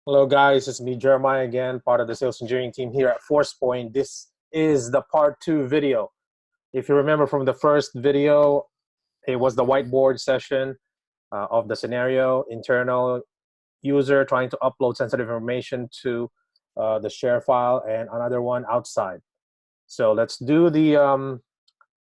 Hello guys, it's me Jeremiah again, part of the sales engineering team here at Forcepoint. This is the part 2 video. If you remember from the first video, it was the whiteboard session of the scenario, internal user trying to upload sensitive information to the share file, and another one outside. So let's do the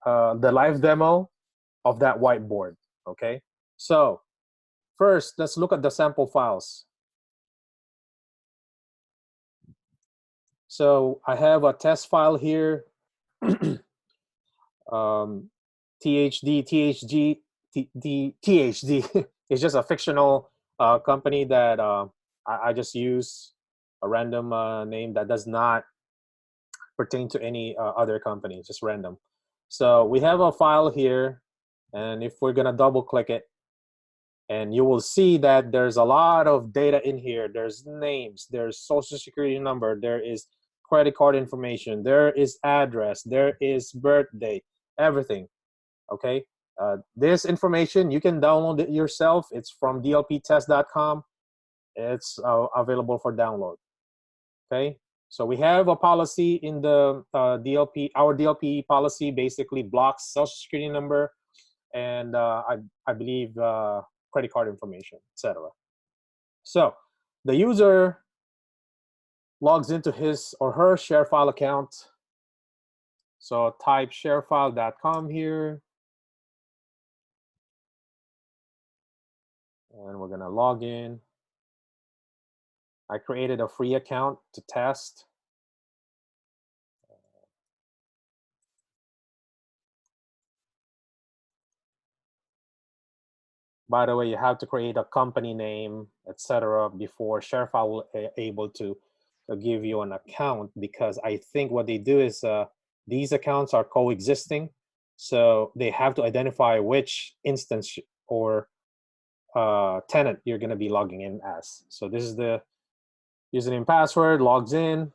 live demo of that whiteboard, okay? So first, let's look at the sample files. So I have a test file here, THD, THD is just a fictional company that I just use a random name that does not pertain to any other company, just random. So we have a file here, and if we're gonna double click it, and you will see that there's a lot of data in here. There's names, there's social security number, there is credit card information, there is address, there is birthday, everything, okay? This information, you can download it yourself. It's from dlptest.com. It's available for download, okay? So we have a policy in the DLP. Our DLP policy basically blocks social security number and I believe credit card information, etc. So the user logs into his or her ShareFile account. So type sharefile.com here. And we're gonna log in. I created a free account to test. By the way, you have to create a company name, etc., before ShareFile will be able to give you an account, because I think what they do is these accounts are coexisting, so they have to identify which instance or tenant you're going to be logging in as. So this is the username password, logs in.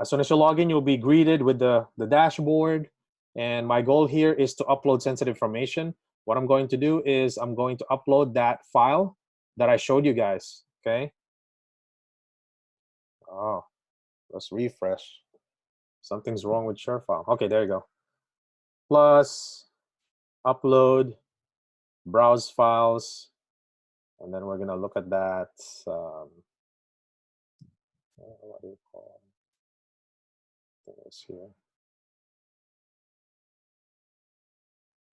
As soon as you log in, you'll be greeted with the dashboard, and my goal here is to upload sensitive information. What I'm going to do is I'm going to upload that file that I showed you guys, okay? Oh, let's refresh. Something's wrong with ShareFile. Okay, there you go. Plus, upload, browse files, and then we're gonna look at that. What do you call this here?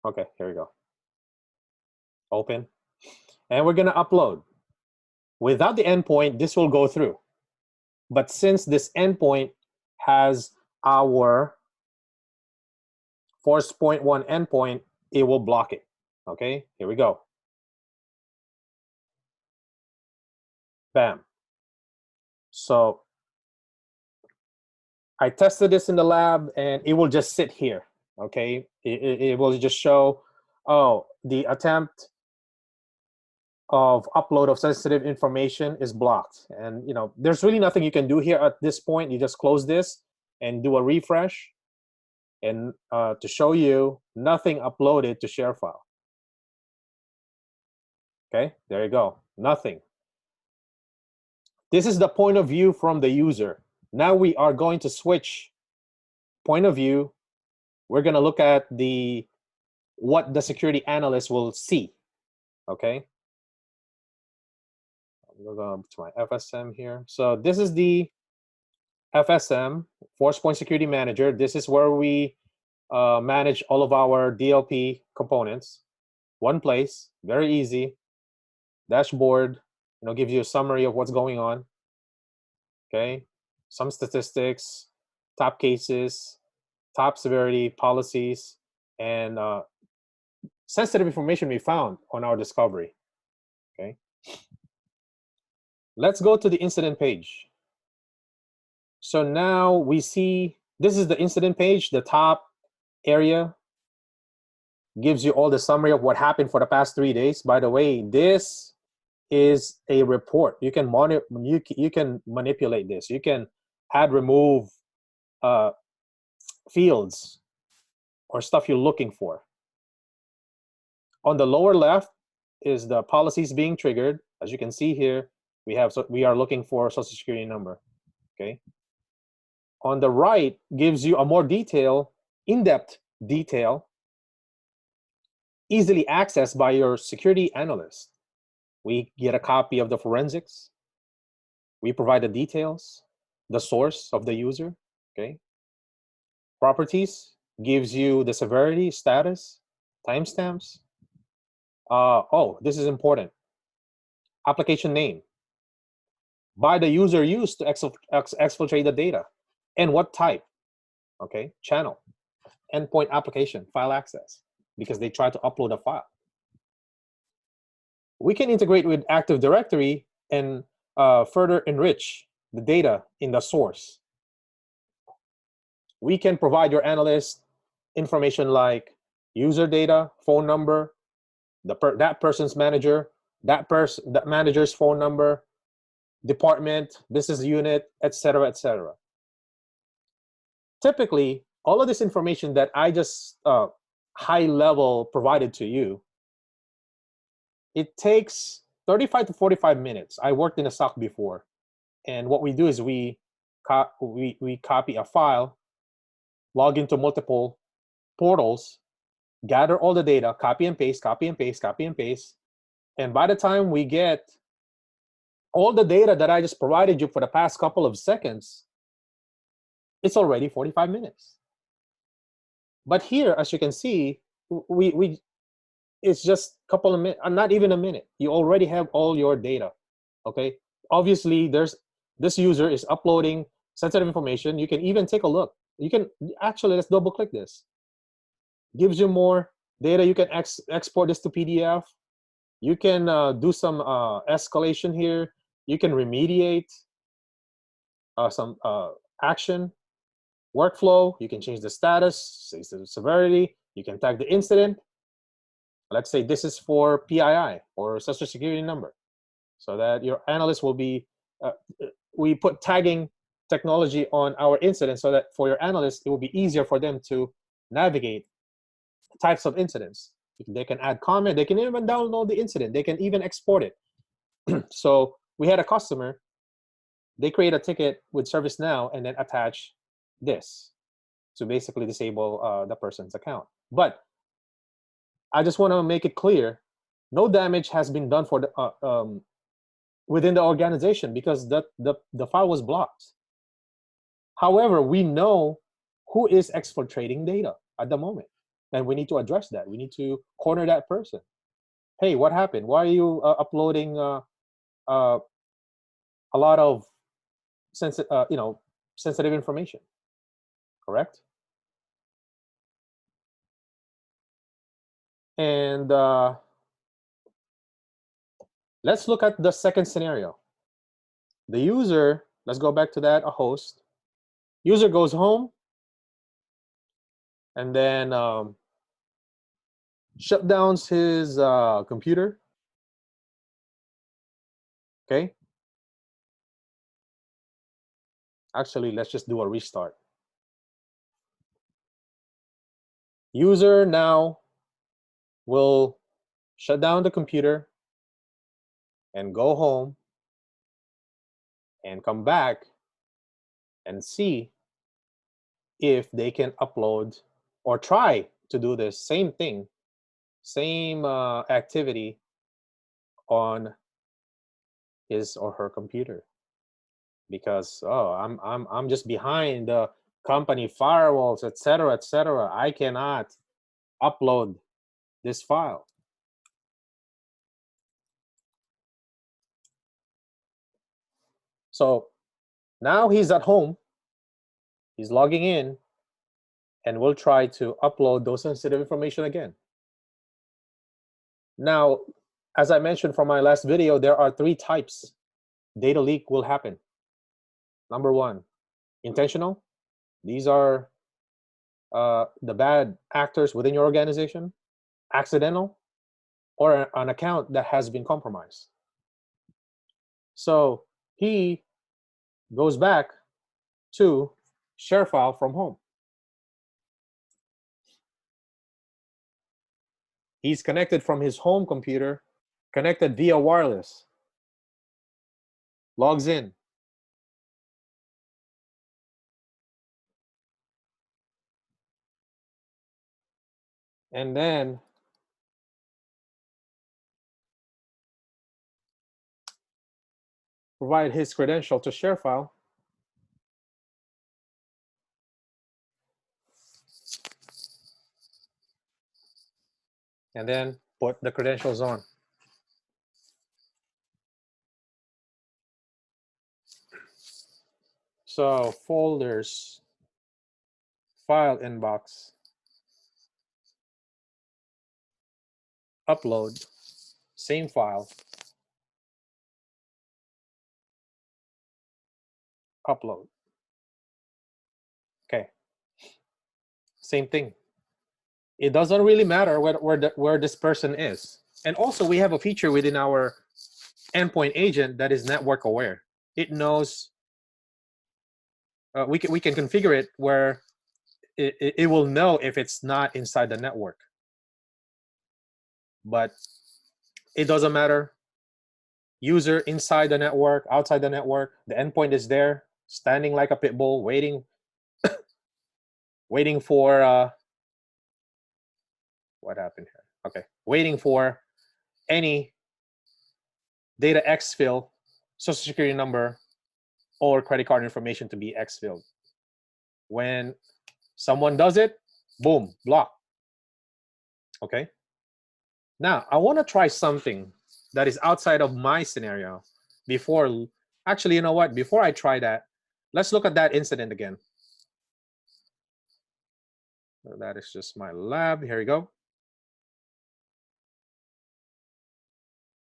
Okay, here we go. Open, and we're gonna upload. Without the endpoint, this will go through. But since this endpoint has our Forcepoint 1 endpoint, it will block it. Okay, here we go. Bam. So I tested this in the lab, and it will just sit here. Okay, it will just show, oh, the attempt of upload of sensitive information is blocked. And there's really nothing you can do here at this point. You just close this and do a refresh, and to show you, nothing uploaded to ShareFile. Okay, there you go, nothing. This is the point of view from the user. Now we are going to switch point of view. We're going to look at what the security analyst will see. Okay, I'm going to go to my FSM here. So this is the FSM, Forcepoint Security Manager. This is where we manage all of our DLP components. One place, very easy. Dashboard, gives you a summary of what's going on. Okay, some statistics, top cases, top severity, policies, and sensitive information we found on our discovery. Okay, let's go to the incident page. So now we see, this is the incident page. The top area gives you all the summary of what happened for the past 3 days. By the way, this is a report. You can manipulate this. You can add, remove fields or stuff you're looking for. On the lower left is the policies being triggered. As you can see here, we are looking for social security number. Okay. On the right gives you a more in-depth detail, easily accessed by your security analyst. We get a copy of the forensics. We provide the details, the source of the user. Okay. Properties gives you the severity, status, timestamps. Oh, this is important. Application name by the user used to exfiltrate the data, and what type. Okay, channel, endpoint application, file access, because they try to upload a file. We can integrate with Active Directory and further enrich the data in the source. We can provide your analyst information like user data, phone number, that person's manager, that manager's phone number, department, business unit, etc., etc. Typically, all of this information that I just high level provided to you, it takes 35 to 45 minutes. I worked in a SOC before, and what we do is we copy a file, log into multiple portals, gather all the data, copy and paste, copy and paste, copy and paste, and by the time we get all the data that I just provided you for the past couple of seconds, it's already 45 minutes. But here, as you can see, it's just a couple of minutes, not even a minute. You already have all your data. Okay. Obviously, this user is uploading sensitive information. You can even take a look. You can actually, let's double click this. Gives you more data. You can export this to PDF. You can do some escalation here. You can remediate some action, workflow. You can change the status, say the severity. You can tag the incident. Let's say this is for PII or social security number, so that your analyst will be, we put tagging technology on our incident so that for your analyst, it will be easier for them to navigate types of incidents. They can add comment, they can even download the incident, they can even export it. So we had a customer, they create a ticket with ServiceNow and then attach this to basically disable the person's account. But I just want to make it clear, no damage has been done for the within the organization because the file was blocked. However, we know who is exfiltrating data at the moment, and we need to address that. We need to corner that person. Hey, what happened? Why are you uploading a lot of sensitive information? Correct? And let's look at the second scenario. The user, let's go back to that, a host. User goes home and then shut down his computer. Okay. Actually, let's just do a restart. User now will shut down the computer and go home and come back and see if they can upload or try to do the same thing, same activity on his or her computer. Because I'm just behind the company firewalls, etc., etc. I cannot upload this file. So now he's at home, he's logging in, and we'll try to upload those sensitive information again. Now, as I mentioned from my last video, there are 3 types data leak will happen. Number 1, intentional. These are the bad actors within your organization. Accidental, or an account that has been compromised. So he goes back to ShareFile from home. He's connected from his home computer, connected via wireless. logs in. And then provide his credential to ShareFile. And then put the credentials on. So folders, file inbox, upload, same file, upload. Okay, same thing. It doesn't really matter where this person is. And also we have a feature within our endpoint agent that is network aware. It knows, we can configure it where it will know if it's not inside the network. But it doesn't matter. User inside the network, outside the network, the endpoint is there, standing like a pit bull, waiting for what happened here? Okay, waiting for any data exfil, social security number, or credit card information to be exfilled. When someone does it, boom, block. Okay. Now I want to try something that is outside of my scenario. Before, actually, you know what? Before I try that, let's look at that incident again. So that is just my lab. Here we go.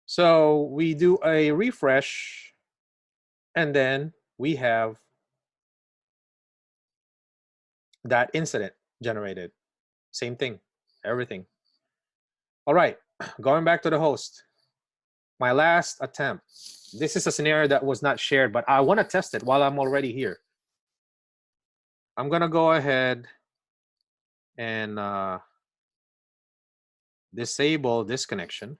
So we do a refresh, and then we have that incident generated. Same thing, everything. All right, going back to the host. My last attempt. This is a scenario that was not shared, but I want to test it while I'm already here. I'm going to go ahead and disable this connection.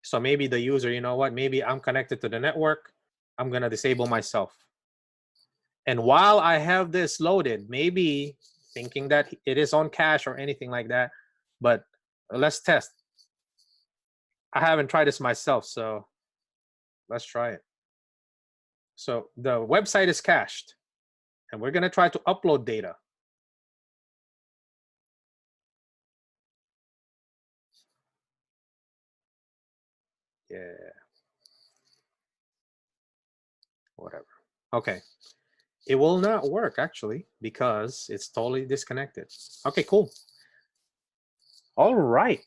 So maybe the user, you know what, maybe I'm connected to the network. I'm going to disable myself. And while I have this loaded, maybe thinking that it is on cache or anything like that, but let's test. I haven't tried this myself, so let's try it. So the website is cached, and we're going to try to upload data. Yeah. Whatever. Okay. It will not work, actually, because it's totally disconnected. Okay, cool. All right.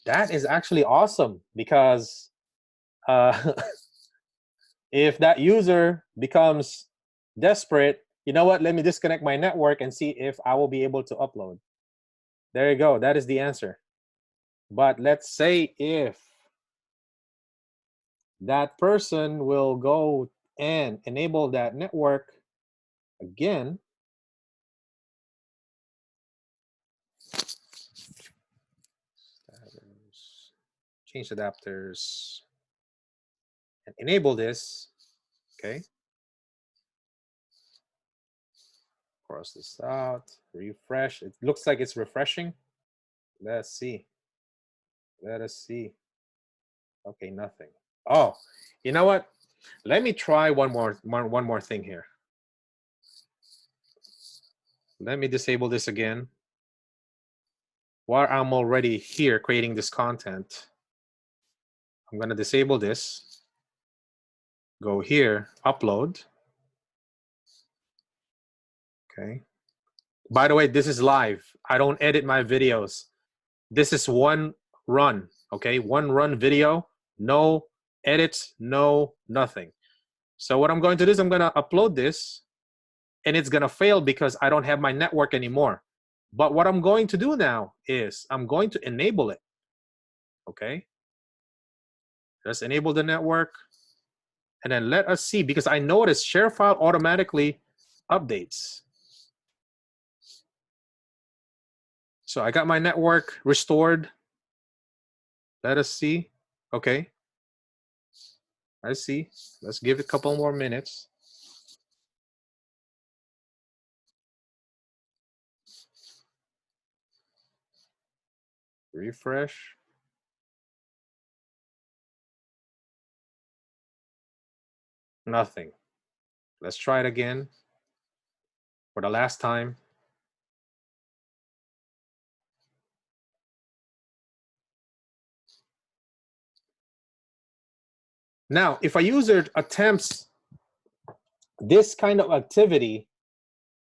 That is actually awesome, because if that user becomes desperate, you know what? Let me disconnect my network and see if I will be able to upload. There you go. That is the answer. But let's say if that person will go and enable that network again, change adapters, and enable this. Okay. Cross this out, refresh. It looks like it's refreshing. Let's see. Let us see. Okay, nothing. Oh, you know what? Let me try one more thing here. Let me disable this again. While I'm already here creating this content, I'm going to disable this. Go here, upload. Okay. By the way, this is live. I don't edit my videos. This is one run, okay? One run video, no edits, no nothing. So what I'm going to do is I'm going to upload this, and it's going to fail because I don't have my network anymore. But what I'm going to do now is I'm going to enable it, okay? Just enable the network, and then let us see, because I noticed ShareFile automatically updates. So I got my network restored. Let us see. Okay. I see. Let's give it a couple more minutes. Refresh. Nothing. Let's try it again for the last time. Now, if a user attempts this kind of activity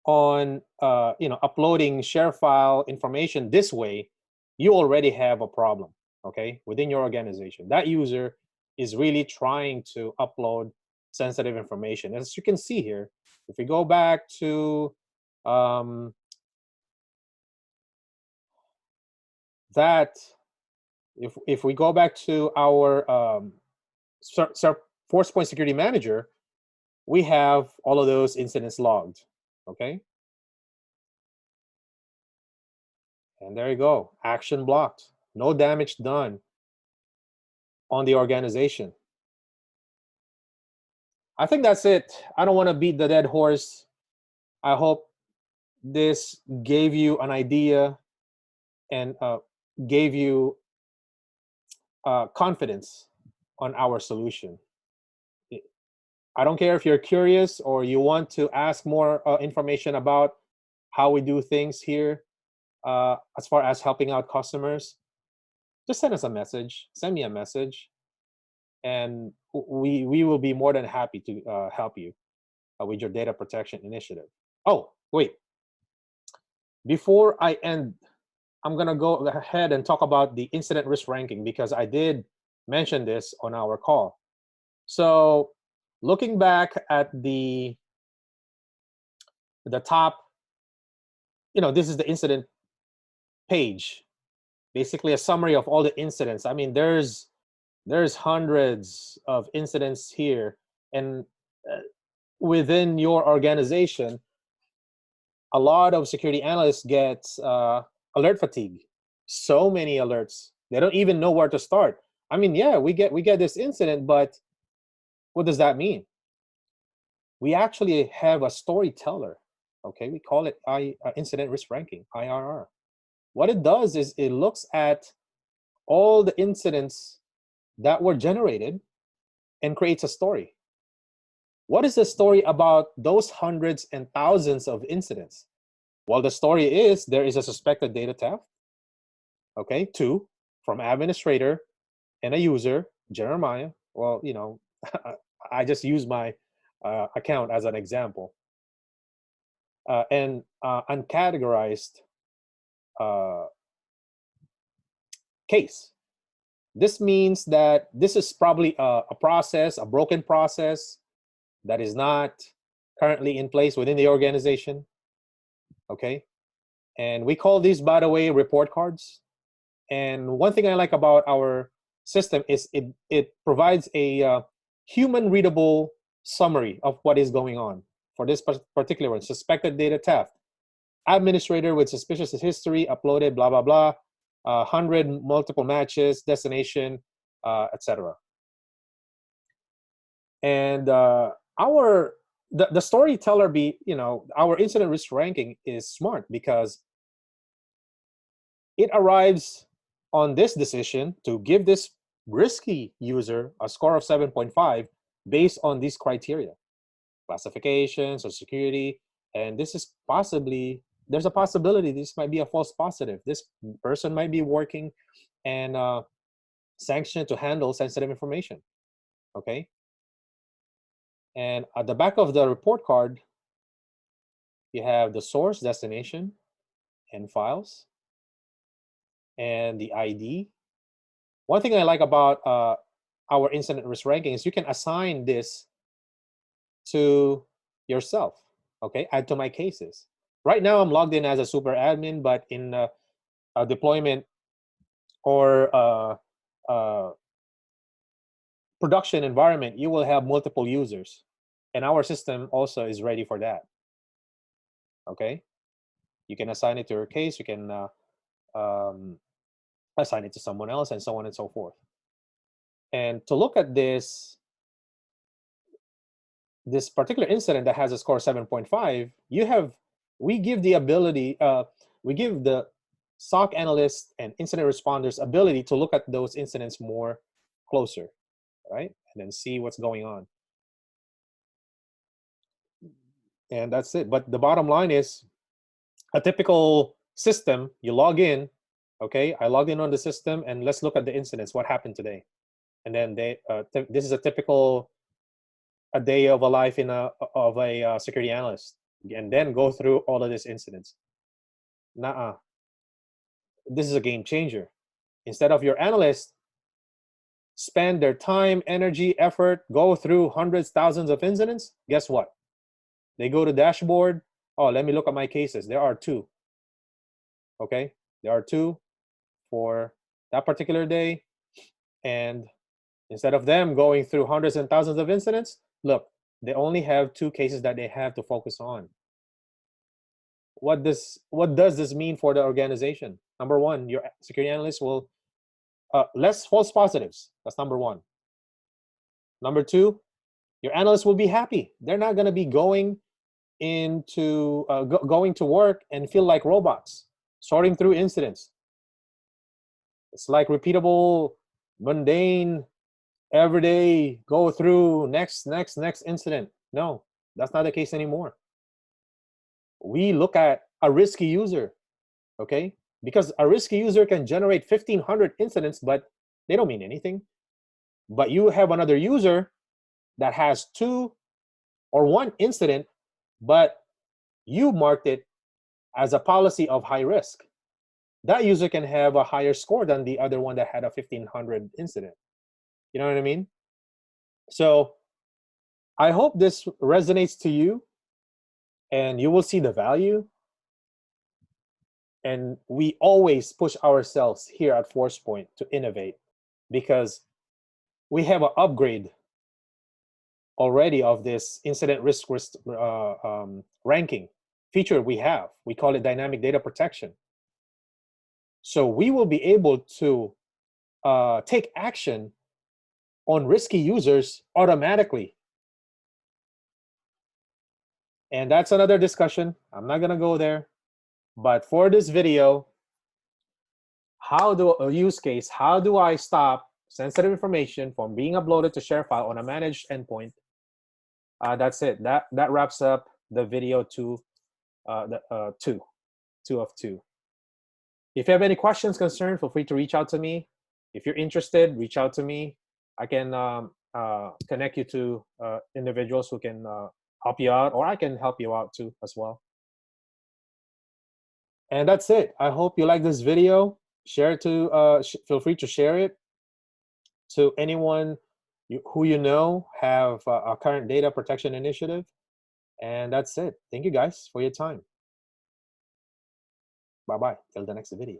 on uploading share file information this way, you already have a problem, okay, within your organization. That user is really trying to upload sensitive information. As you can see here, if we go back to that, if we go back to our Forcepoint Security Manager, we have all of those incidents logged, okay? And there you go, action blocked. No damage done on the organization. I think that's it. I don't want to beat the dead horse. I hope this gave you an idea and gave you confidence on our solution. I don't care if you're curious or you want to ask more information about how we do things here as far as helping out customers. Just send us a message, send me a message, and we will be more than happy to help you with your data protection initiative. Oh, wait. Before I end, I'm going to go ahead and talk about the incident risk ranking because I did mention this on our call. So looking back at the top, this is the incident page, basically a summary of all the incidents. I mean, there's hundreds of incidents here, and within your organization, a lot of security analysts get alert fatigue. So many alerts, they don't even know where to start. I mean, yeah, we get this incident, but what does that mean? We actually have a storyteller. Okay, we call it incident risk ranking, IRR. What it does is it looks at all the incidents that were generated and creates a story. What is the story about those hundreds and thousands of incidents? Well, the story is there is a suspected data theft. Okay, 2 from administrator and a user, Jeremiah. Well, I just use my account as an example. And uncategorized case. This means that this is probably a process, a broken process that is not currently in place within the organization. Okay, and we call these, by the way, report cards. And one thing I like about our system is it provides a human readable summary of what is going on. For this particular one, suspected data theft, administrator with suspicious history uploaded, blah blah blah, 100 multiple matches, destination, etc. And the storyteller our incident risk ranking is smart because it arrives on this decision to give this risky user a score of 7.5 based on these criteria: classifications or security. And this is there's a possibility this might be a false positive. This person might be working and sanctioned to handle sensitive information. Okay. And at the back of the report card, you have the source, destination, and files, and the ID. One thing I like about our incident risk ranking is you can assign this to yourself. Okay, add to my cases. Right now, I'm logged in as a super admin, but in a deployment or production environment, you will have multiple users, and our system also is ready for that. Okay, you can assign it to your case. You can assign it to someone else, and so on and so forth. And to look at this this particular incident that has a score 7.5, we give the ability, we give the SOC analysts and incident responders ability to look at those incidents more closer, right? And then see what's going on. And that's it. But the bottom line is, a typical system, you log in, okay, I logged in on the system, and let's look at the incidents, what happened today. And then this is a typical a day of a life of a security analyst, and then go through all of these incidents. Nuh-uh. This is a game changer. Instead of your analysts spend their time, energy, effort, go through hundreds, thousands of incidents, guess what? They go to dashboard. Oh, let me look at my cases. There are 2. Okay, there are 2 for that particular day. And instead of them going through hundreds and thousands of incidents, look, they only have 2 cases that they have to focus on. What does this mean for the organization? Number 1, your security analyst will less false positives. That's number 1. Number 2, your analysts will be happy. They're not going to be going into going to work and feel like robots sorting through incidents. It's like repeatable, mundane, everyday, go through next incident. No, that's not the case anymore. We look at a risky user, okay? Because a risky user can generate 1,500 incidents, but they don't mean anything. But you have another user that has 2 or 1 incident, but you marked it as a policy of high risk. That user can have a higher score than the other one that had a 1,500 incident. You know what I mean? So I hope this resonates to you, and you will see the value. And we always push ourselves here at Forcepoint to innovate, because we have an upgrade already of this incident risk ranking feature we have. We call it dynamic data protection. So we will be able to take action on risky users automatically. And that's another discussion. I'm not going to go there. But for this video, how do I stop sensitive information from being uploaded to ShareFile on a managed endpoint? That's it. That wraps up the video 2 of 2. If you have any questions, concerns, feel free to reach out to me. If you're interested, reach out to me. I can connect you to individuals who can help you out, or I can help you out too as well. And that's it. I hope you like this video. Share it to, feel free to share it to anyone who you know have a current data protection initiative. And that's it. Thank you guys for your time. Bye-bye. Till the next video.